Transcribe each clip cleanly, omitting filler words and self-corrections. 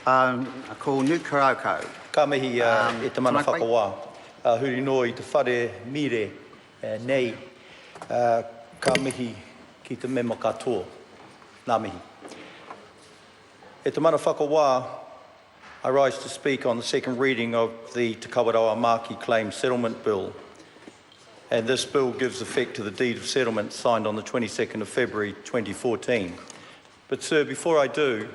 Ko Nu Kawerau. Ka mihi e te mana whakawā. Huri no I te whare mire nei. Ka mihi ki te mema katoa. Nā mihi. E te mana whakawā, I rise to speak on the second reading of the Te Kawerau Maki Claim Settlement Bill. And this bill gives effect to the deed of settlement signed on the 22nd of February 2014. But sir, before I do,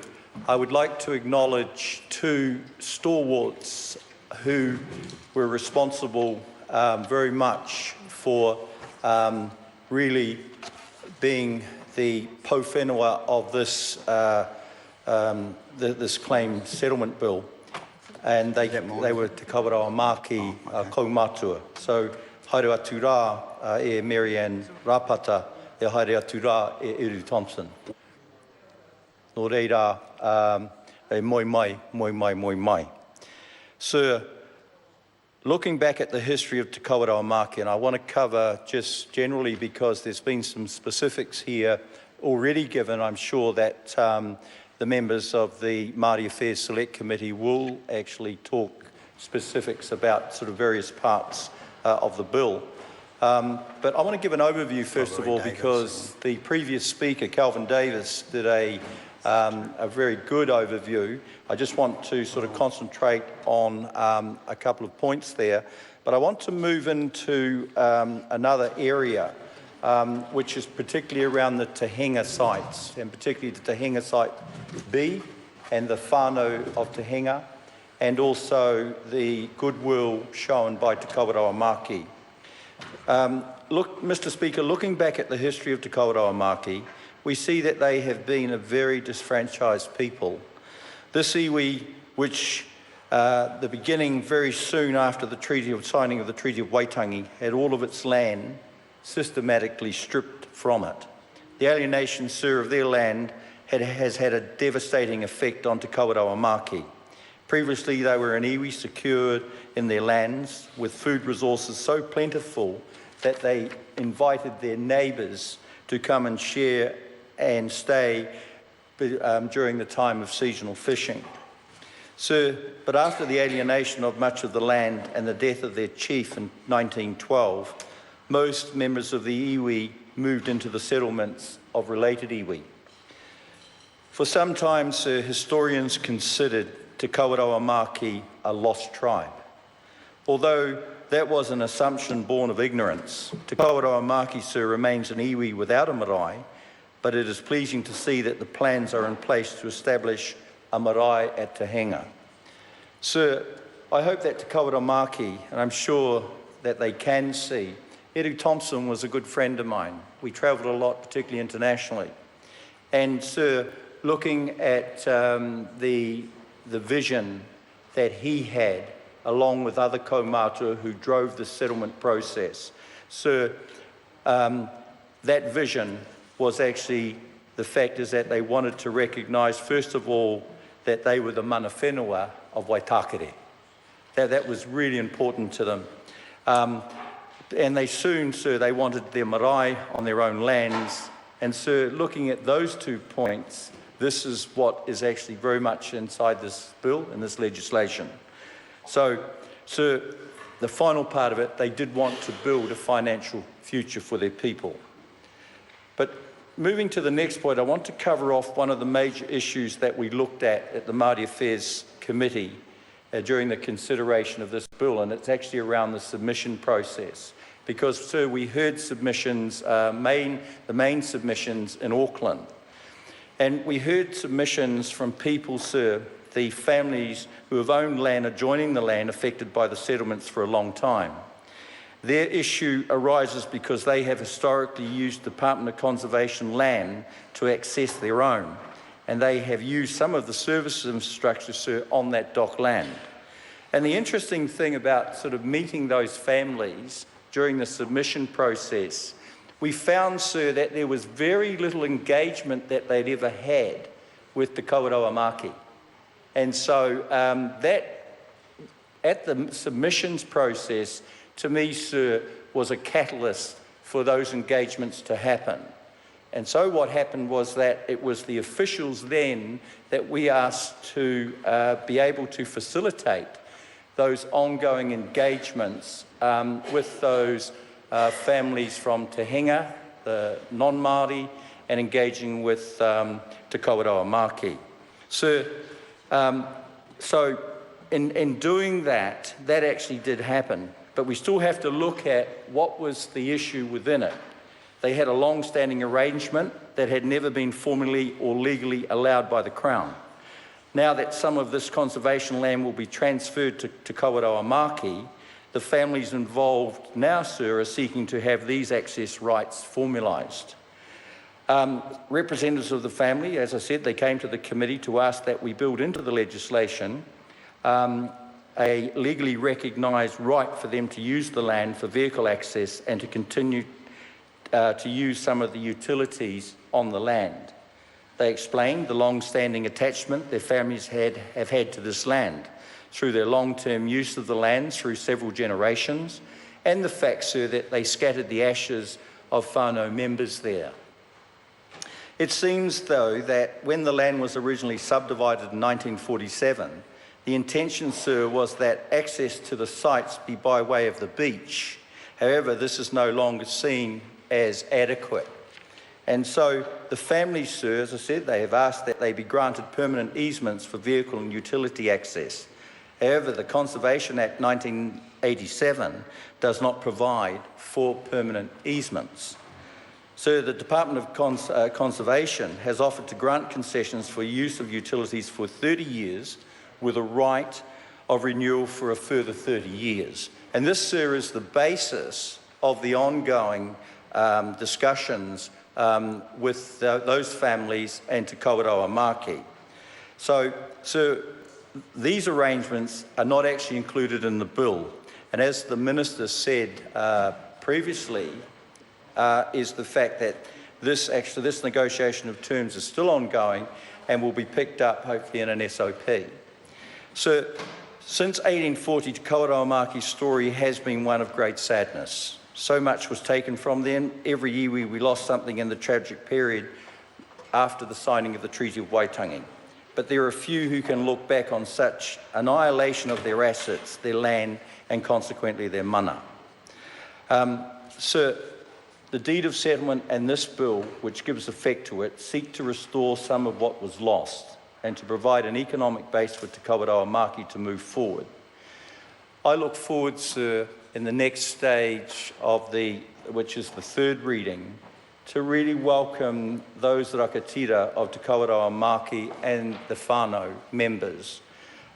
I would like to acknowledge two stalwarts who were responsible very much for really being the po whenua of this this claim settlement bill, and they were Te Kawerau Maki kaumātua. So haere atu rā e Mary Ann Rapata, e haere atu rā e Uru Thompson. Nō reira, e moi mai. Sir, looking back at the history of Te Kawerau Maki, and I want to cover just generally because there's been some specifics here already given. I'm sure that the members of the Māori Affairs Select Committee will actually talk specifics about sort of various parts of the bill. But I want to give an overview first of all because the previous speaker, Calvin Davis, did a very good overview. I just want to sort of concentrate on a couple of points there. But I want to move into another area, which is particularly around the Tehenga sites, and particularly the Tehenga site B and the whānau of Tehenga, and also the goodwill shown by Te Kawerau Maki. Look, Mr. Speaker, looking back at the history of Te Kawerau Maki, we see that they have been a very disfranchised people. This iwi, which the beginning very soon after the signing of the Treaty of Waitangi, had all of its land systematically stripped from it. The alienation, sir, of their land has had a devastating effect on Te Kawerau Maki. Previously, they were an iwi secured in their lands with food resources so plentiful that they invited their neighbours to come and share and stay during the time of seasonal fishing. Sir, but after the alienation of much of the land and the death of their chief in 1912, most members of the iwi moved into the settlements of related iwi. For some time, sir, historians considered Te Kawerau Maki a lost tribe. Although that was an assumption born of ignorance, Te Kawerau Maki, sir, remains an iwi without a marae, but it is pleasing to see that the plans are in place to establish a marae at Tehenga. Sir, I hope that Te Kawerau Maki, and I'm sure that they can see, Uru Thompson was a good friend of mine. We travelled a lot, particularly internationally. And sir, looking at the vision that he had, along with other kaumātua who drove the settlement process, sir, that vision was actually the fact is that they wanted to recognise, first of all, that they were the mana whenua of Waitakere. That was really important to them. And they soon, sir, they wanted their marae on their own lands. And sir, looking at those 2 points, this is what is actually very much inside this bill and this legislation. So, sir, the final part of it, they did want to build a financial future for their people. But moving to the next point, I want to cover off one of the major issues that we looked at the Māori Affairs Committee during the consideration of this bill, and it's actually around the submission process. Because, sir, we heard submissions, the main submissions in Auckland, and we heard submissions from people, sir, the families who have owned land adjoining the land affected by the settlements for a long time. Their issue arises because they have historically used Department of Conservation land to access their own, and they have used some of the services infrastructure, sir, on that dock land. And the interesting thing about sort of meeting those families during the submission process, we found, sir, that there was very little engagement that they'd ever had with Te Kawerau Maki. And so that, at the submissions process, to me, sir, was a catalyst for those engagements to happen. And so what happened was that it was the officials then that we asked to be able to facilitate those ongoing engagements with those families from Te Henga, the non-Māori, and engaging with Te Kawerau Maki. So in doing that, that actually did happen, but we still have to look at what was the issue within it. They had a long-standing arrangement that had never been formally or legally allowed by the Crown. Now that some of this conservation land will be transferred to Kawerau Maki, the families involved now, sir, are seeking to have these access rights formalised. Representatives of the family, as I said, they came to the committee to ask that we build into the legislation a legally recognised right for them to use the land for vehicle access and to continue to use some of the utilities on the land. They explained the long-standing attachment their families have had to this land through their long-term use of the land through several generations, and the fact, sir, that they scattered the ashes of whānau members there. It seems, though, that when the land was originally subdivided in 1947, the intention, sir, was that access to the sites be by way of the beach. However, this is no longer seen as adequate. And so the family, sir, as I said, they have asked that they be granted permanent easements for vehicle and utility access. However, the Conservation Act 1987 does not provide for permanent easements. So the Department of Conservation has offered to grant concessions for use of utilities for 30 years with a right of renewal for a further 30 years. And this, sir, is the basis of the ongoing discussions with those families and Te Kawerau Maki. So, sir, these arrangements are not actually included in the bill. And as the Minister said previously, is the fact that this negotiation of terms is still ongoing and will be picked up hopefully in an SOP. So, since 1840, Te Kawerau Maki's story has been one of great sadness. So much was taken from them. Every year we lost something in the tragic period after the signing of the Treaty of Waitangi. But there are few who can look back on such annihilation of their assets, their land, and consequently their mana. Sir, the deed of settlement and this bill, which gives effect to it, seek to restore some of what was lost and to provide an economic base for Te Kawerau Maki to move forward. I look forward, sir, in the next stage of which is the third reading, to really welcome those Rakatira of Te Kawerau Maki and the whānau members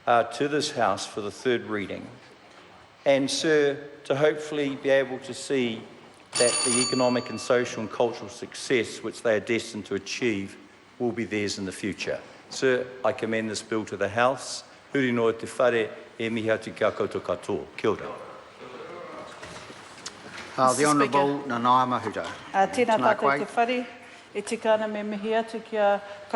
to this House for the third reading. And, sir, to hopefully be able to see that the economic and social and cultural success which they are destined to achieve will be theirs in the future. Sir, I commend this bill to the House. Huri noa te whare e mihi atu kia koutou katoa. Kia ora. The Honourable Nanaia Mahuta. Tēnā tātou te whare, e tika ana me mihi atu kia